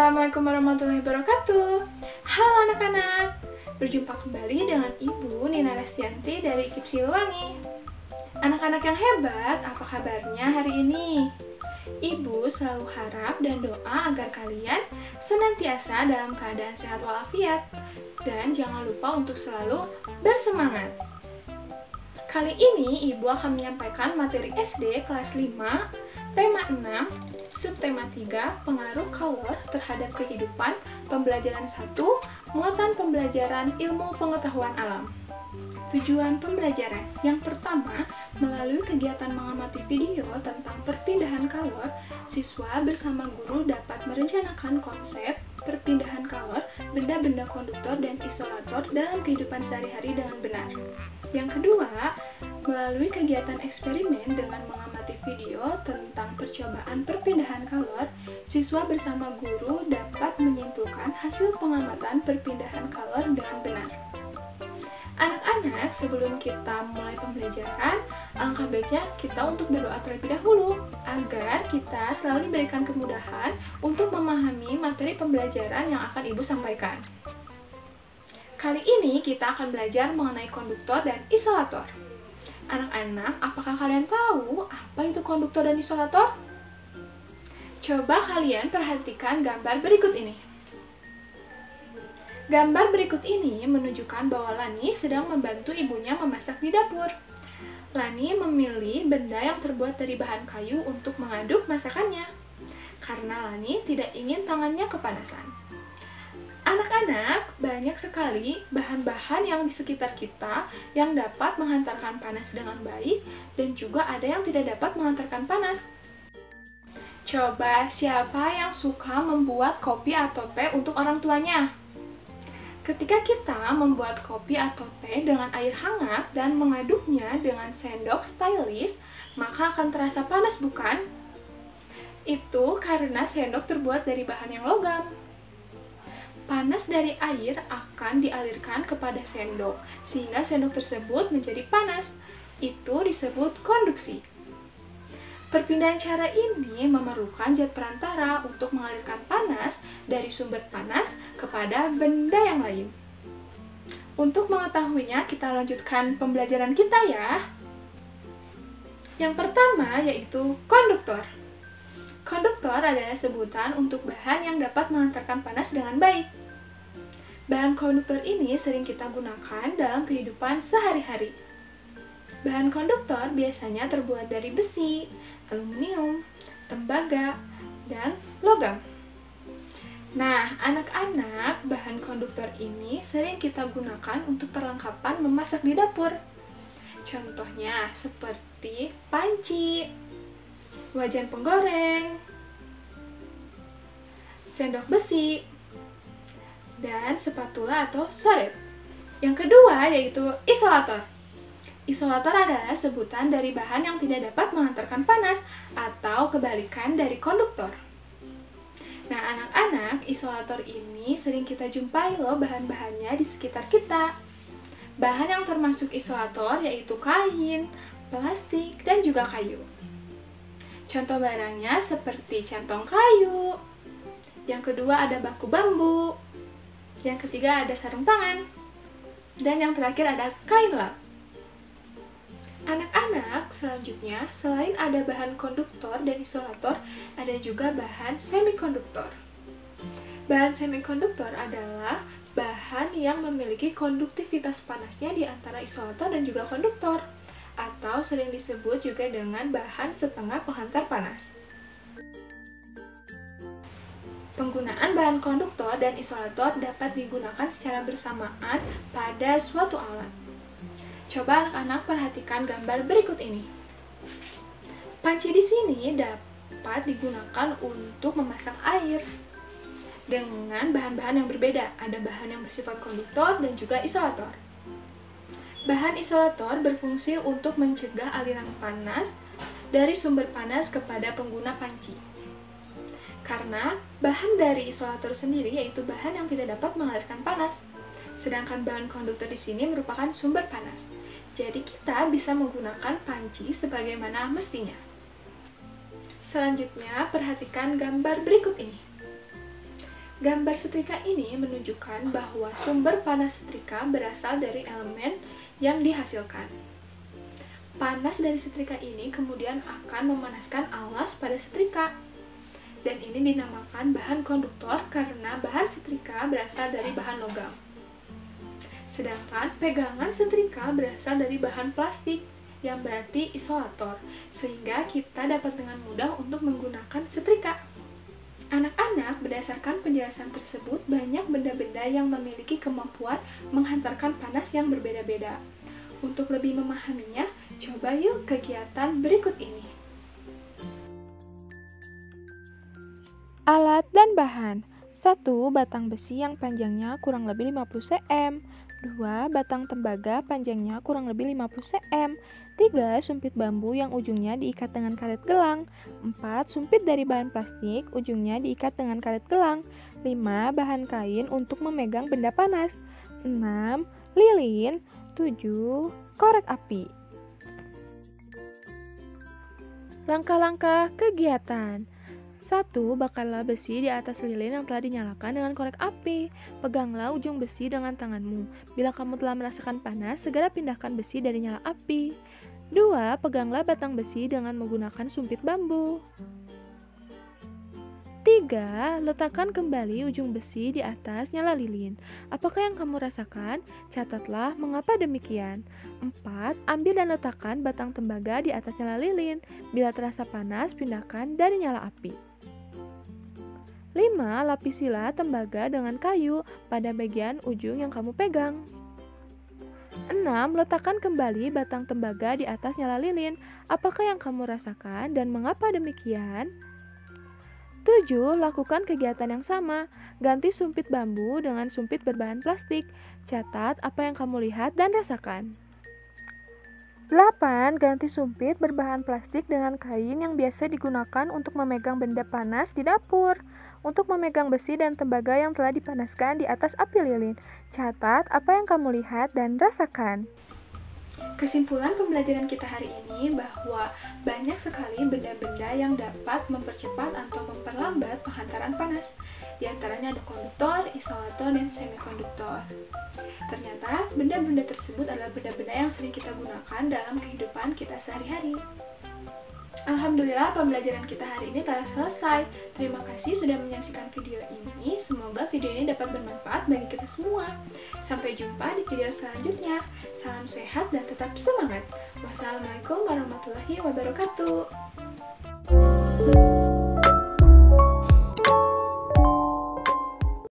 Assalamualaikum warahmatullahi wabarakatuh. Halo anak-anak, berjumpa kembali dengan Ibu Nina Restianti dari KIP Siliwangi. Anak-anak yang hebat, apa kabarnya hari ini? Ibu selalu harap dan doa agar kalian senantiasa dalam keadaan sehat walafiat. Dan jangan lupa untuk selalu bersemangat. Kali ini Ibu akan menyampaikan materi SD kelas 5, tema 6, subtema 3, pengaruh color terhadap kehidupan, pembelajaran 1, muatan pembelajaran ilmu pengetahuan alam. Tujuan pembelajaran yang pertama, melalui kegiatan mengamati video tentang perpindahan kalor, siswa bersama guru dapat merencanakan konsep perpindahan kalor, benda-benda konduktor dan isolator dalam kehidupan sehari-hari dengan benar. Yang kedua, melalui kegiatan eksperimen dengan mengamati video tentang percobaan perpindahan kalor, siswa bersama guru dapat menyimpulkan hasil pengamatan perpindahan kalor dengan benar. Anak-anak, sebelum kita mulai pembelajaran, alangkah baiknya kita untuk berdoa terlebih dahulu, agar kita selalu diberikan kemudahan untuk memahami materi pembelajaran yang akan Ibu sampaikan. Kali ini kita akan belajar mengenai konduktor dan isolator. Anak-anak, apakah kalian tahu apa itu konduktor dan isolator? Coba kalian perhatikan gambar berikut ini. Gambar berikut ini menunjukkan bahwa Lani sedang membantu ibunya memasak di dapur. Lani memilih benda yang terbuat dari bahan kayu untuk mengaduk masakannya, karena Lani tidak ingin tangannya kepanasan. Anak-anak, banyak sekali bahan-bahan yang di sekitar kita yang dapat menghantarkan panas dengan baik, dan juga ada yang tidak dapat menghantarkan panas. Coba, siapa yang suka membuat kopi atau teh untuk orang tuanya? Ketika kita membuat kopi atau teh dengan air hangat dan mengaduknya dengan sendok stylish, maka akan terasa panas, bukan? Itu karena sendok terbuat dari bahan yang logam. Panas dari air akan dialirkan kepada sendok, sehingga sendok tersebut menjadi panas. Itu disebut konduksi. Perpindahan cara ini memerlukan zat perantara untuk mengalirkan panas dari sumber panas kepada benda yang lain. Untuk mengetahuinya, kita lanjutkan pembelajaran kita ya. Yang pertama yaitu konduktor. Konduktor adalah sebutan untuk bahan yang dapat mengantarkan panas dengan baik. Bahan konduktor ini sering kita gunakan dalam kehidupan sehari-hari. Bahan konduktor biasanya terbuat dari besi, aluminium, tembaga, dan logam. Nah, anak-anak, bahan konduktor ini sering kita gunakan untuk perlengkapan memasak di dapur. Contohnya seperti panci, wajan penggoreng, sendok besi, dan spatula atau soret. Yang kedua yaitu isolator. Isolator adalah sebutan dari bahan yang tidak dapat menghantarkan panas atau kebalikan dari konduktor. Nah, anak-anak, isolator ini sering kita jumpai loh bahan-bahannya di sekitar kita. Bahan yang termasuk isolator yaitu kain, plastik, dan juga kayu. Contoh barangnya seperti centong kayu. Yang kedua ada baku bambu. Yang ketiga ada sarung tangan. Dan yang terakhir ada kain lap. Anak-anak, selanjutnya, selain ada bahan konduktor dan isolator, ada juga bahan semikonduktor. Bahan semikonduktor adalah bahan yang memiliki konduktivitas panasnya di antara isolator dan juga konduktor, atau sering disebut juga dengan bahan setengah penghantar panas. Penggunaan bahan konduktor dan isolator dapat digunakan secara bersamaan pada suatu alat. Coba anak-anak perhatikan gambar berikut ini. Panci di sini dapat digunakan untuk memasak air dengan bahan-bahan yang berbeda. Ada bahan yang bersifat konduktor dan juga isolator. Bahan isolator berfungsi untuk mencegah aliran panas dari sumber panas kepada pengguna panci. Karena bahan dari isolator sendiri yaitu bahan yang tidak dapat mengalirkan panas. Sedangkan bahan konduktor di sini merupakan sumber panas. Jadi kita bisa menggunakan panci sebagaimana mestinya. Selanjutnya, perhatikan gambar berikut ini. Gambar setrika ini menunjukkan bahwa sumber panas setrika berasal dari elemen yang dihasilkan. Panas dari setrika ini kemudian akan memanaskan alas pada setrika. Dan ini dinamakan bahan konduktor karena bahan setrika berasal dari bahan logam. Sedangkan pegangan setrika berasal dari bahan plastik, yang berarti isolator, sehingga kita dapat dengan mudah untuk menggunakan setrika. Anak-anak, berdasarkan penjelasan tersebut, banyak benda-benda yang memiliki kemampuan menghantarkan panas yang berbeda-beda. Untuk lebih memahaminya, coba yuk kegiatan berikut ini. Alat dan bahan. 1. Batang besi yang panjangnya kurang lebih 50 cm. 2. Batang tembaga panjangnya kurang lebih 50 cm. 3. Sumpit bambu yang ujungnya diikat dengan karet gelang. 4. Sumpit dari bahan plastik, ujungnya diikat dengan karet gelang. 5. Bahan kain untuk memegang benda panas. 6. Lilin. 7. Korek api. Langkah-langkah kegiatan. 1. Bakarlah besi di atas lilin yang telah dinyalakan dengan korek api. Peganglah ujung besi dengan tanganmu. Bila kamu telah merasakan panas, segera pindahkan besi dari nyala api. 2. Peganglah batang besi dengan menggunakan sumpit bambu. 3. Letakkan kembali ujung besi di atas nyala lilin. Apakah yang kamu rasakan? Catatlah mengapa demikian. 4. Ambil dan letakkan batang tembaga di atas nyala lilin. Bila terasa panas, pindahkan dari nyala api. 5. Lapisilah tembaga dengan kayu pada bagian ujung yang kamu pegang. 6. Letakkan kembali batang tembaga di atas nyala lilin. Apakah yang kamu rasakan dan mengapa demikian? 7. Lakukan kegiatan yang sama. Ganti sumpit bambu dengan sumpit berbahan plastik. Catat apa yang kamu lihat dan rasakan. 8. Ganti sumpit berbahan plastik dengan kain yang biasa digunakan untuk memegang benda panas di dapur. Untuk memegang besi dan tembaga yang telah dipanaskan di atas api lilin. Catat apa yang kamu lihat dan rasakan. Kesimpulan pembelajaran kita hari ini bahwa banyak sekali benda-benda yang dapat mempercepat atau memperlambat penghantaran panas. Di antaranya ada konduktor, isolator, dan semikonduktor. Ternyata benda-benda tersebut adalah benda-benda yang sering kita gunakan dalam kehidupan kita sehari-hari. Alhamdulillah, pembelajaran kita hari ini telah selesai. Terima kasih sudah menyaksikan video ini. Semoga video ini dapat bermanfaat bagi kita semua. Sampai jumpa di video selanjutnya. Salam sehat dan tetap semangat. Wassalamualaikum warahmatullahi wabarakatuh.